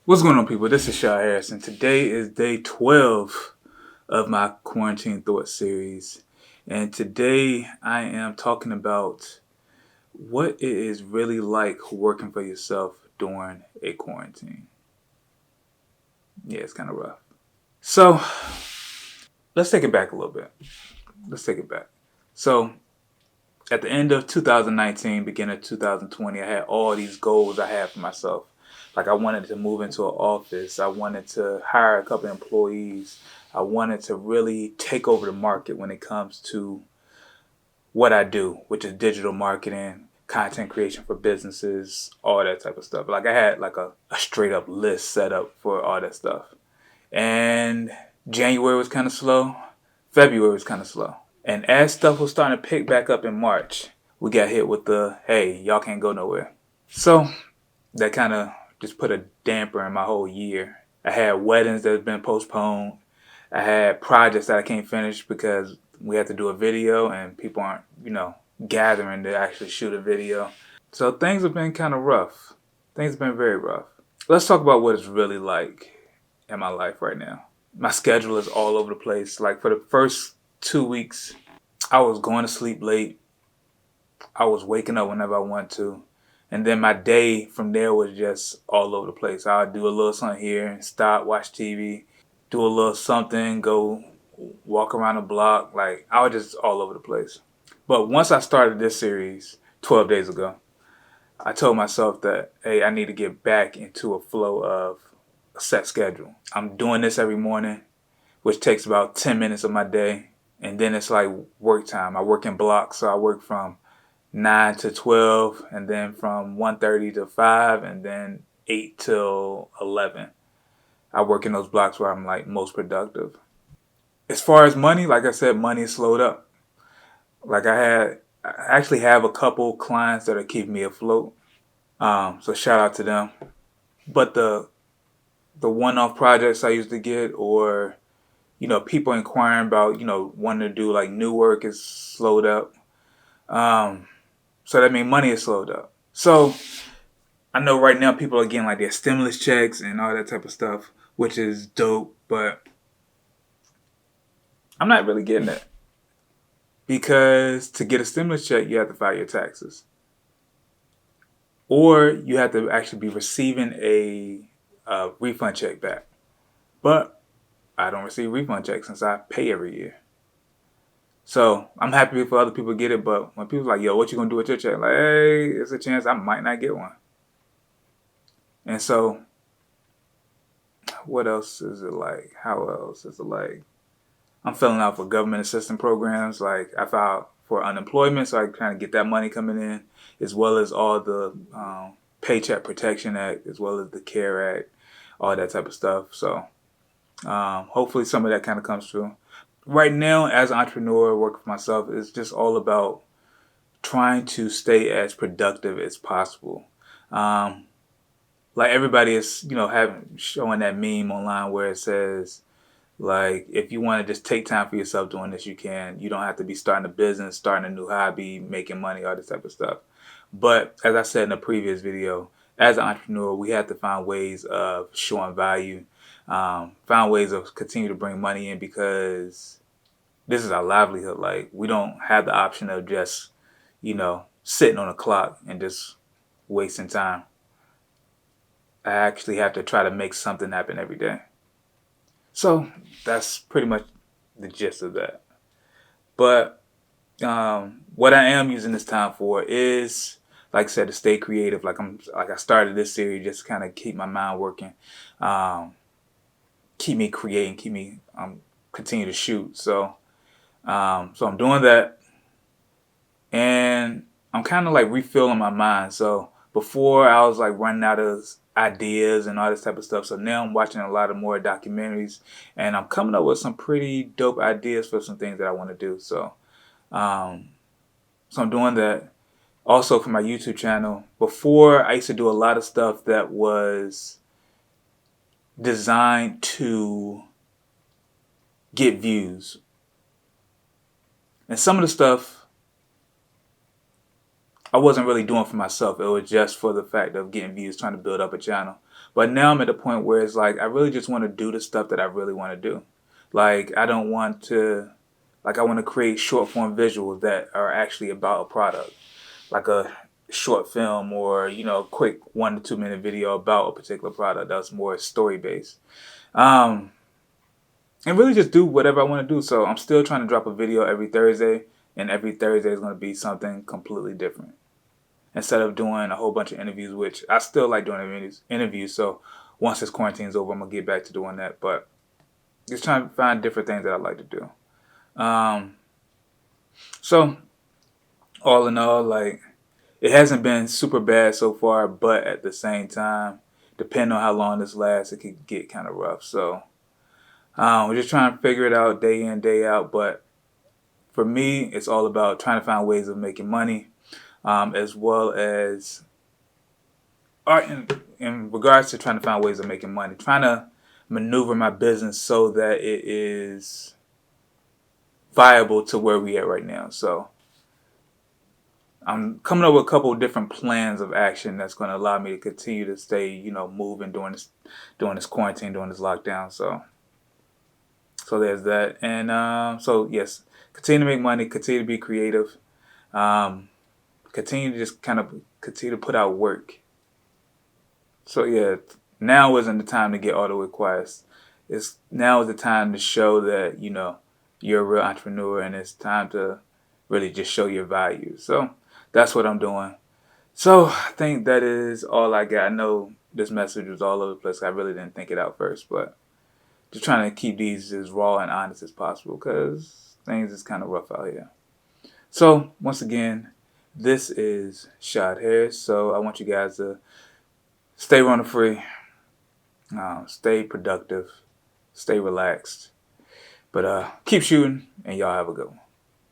What's going on, people? This is Shaw Harrison. Today is day 12 of my Quarantine Thoughts series. And today I am talking about what it is really like working for yourself during a quarantine. Yeah, it's kind of rough. So, let's take it back a little bit. Let's take it back. So, at the end of 2019, beginning of 2020, I had all these goals I had for myself. Like I wanted to move into an office. I wanted to hire a couple of employees. I wanted to really take over the market when it comes to what I do, which is digital marketing, content creation for businesses, all that type of stuff. Like I had like a straight up list set up for all that stuff. And January was kind of slow. February was kind of slow. And as stuff was starting to pick back up in March, we got hit with the, hey, y'all can't go nowhere. So that kind of just put a damper in my whole year. I had weddings that had been postponed. I had projects that I can't finish because we had to do a video and people aren't, gathering to actually shoot a video. So things have been kind of rough. Things have been very rough. Let's talk about what it's really like in my life right now. My schedule is all over the place. Like for the first 2 weeks, I was going to sleep late. I was waking up whenever I wanted to. And then my day from there was just all over the place. I would do a little something here, stop, watch TV, do a little something, go walk around the block. Like I was just all over the place. But once I started this series 12 days ago, I told myself that, hey, I need to get back into a flow of a set schedule. I'm doing this every morning, which takes about 10 minutes of my day. And then it's like work time. I work in blocks, so I work from 9 to 12, and then from 1:30 to 5, and then 8 till 11. I work in those blocks where I'm like most productive. As far as money, like I said, money is slowed up. Like I actually have a couple clients that are keeping me afloat. So shout out to them. But the one-off projects I used to get, or people inquiring about wanting to do like new work is slowed up. So that means money is slowed up. So I know right now people are getting like their stimulus checks and all that type of stuff, which is dope, but I'm not really getting it. Because to get a stimulus check, you have to file your taxes. Or you have to actually be receiving a refund check back. But I don't receive refund checks since I pay every year. So I'm happy for other people to get it, but when people are like, yo, what you gonna do with your check? Like, hey, it's a chance I might not get one. And so what else is it like? How else is it like? I'm filling out for government assistance programs. Like I filed for unemployment, so I kind of get that money coming in, as well as all the Paycheck Protection Act, as well as the CARE Act, all that type of stuff. So hopefully some of that kind of comes through. Right now, as an entrepreneur, working for myself, it's just all about trying to stay as productive as possible. Like everybody is, showing that meme online where it says, like, if you want to just take time for yourself doing this, you can. You don't have to be starting a business, starting a new hobby, making money, all this type of stuff. But as I said in a previous video, as an entrepreneur, we have to find ways of showing value, find ways of continue to bring money in, because this is our livelihood. Like we don't have the option of just, sitting on a clock and just wasting time. I actually have to try to make something happen every day. So that's pretty much the gist of that. But what I am using this time for is, like I said, to stay creative. Like I started this series just to kind of keep my mind working, keep me creating, keep me continue to shoot. So I'm doing that, and I'm kind of like refilling my mind. So before I was like running out of ideas and all this type of stuff. So now I'm watching a lot of more documentaries, and I'm coming up with some pretty dope ideas for some things that I want to do. So I'm doing that. Also for my YouTube channel, before I used to do a lot of stuff that was designed to get views. And some of the stuff, I wasn't really doing for myself. It was just for the fact of getting views, trying to build up a channel. But now I'm at the point where it's like I really just want to do the stuff that I really want to do. Like I don't want to, like I want to create short form visuals that are actually about a product, like a short film or quick 1 to 2 minute video about a particular product that's more story based. Um, and really just do whatever I want to do. So I'm still trying to drop a video every Thursday, and every Thursday is going to be something completely different. Instead of doing a whole bunch of interviews, which I still like doing interviews. So once this quarantine's over, I'm gonna get back to doing that. But just trying to find different things that I like to do. Um, so all in all, like it hasn't been super bad so far, but at the same time, depending on how long this lasts, it could get kind of rough. So we're just trying to figure it out day in, day out. But for me, it's all about trying to find ways of making money, as well as in regards to trying to find ways of making money, trying to maneuver my business so that it is viable to where we at right now. So I'm coming up with a couple of different plans of action that's going to allow me to continue to stay, moving during this quarantine, during this lockdown. So there's that. And so yes, continue to make money, continue to be creative, continue to just kind of continue to put out work. So yeah, now isn't the time to get all the way quiet. Now is the time to show that you're a real entrepreneur, and it's time to really just show your value. So that's what I'm doing. So I think that is all I got. I know this message was all over the place. I really didn't think it out first, but just trying to keep these as raw and honest as possible because things is kind of rough out here. So once again, this is Shad Harris. So I want you guys to stay runner free, stay productive, stay relaxed, but keep shooting, and y'all have a good one.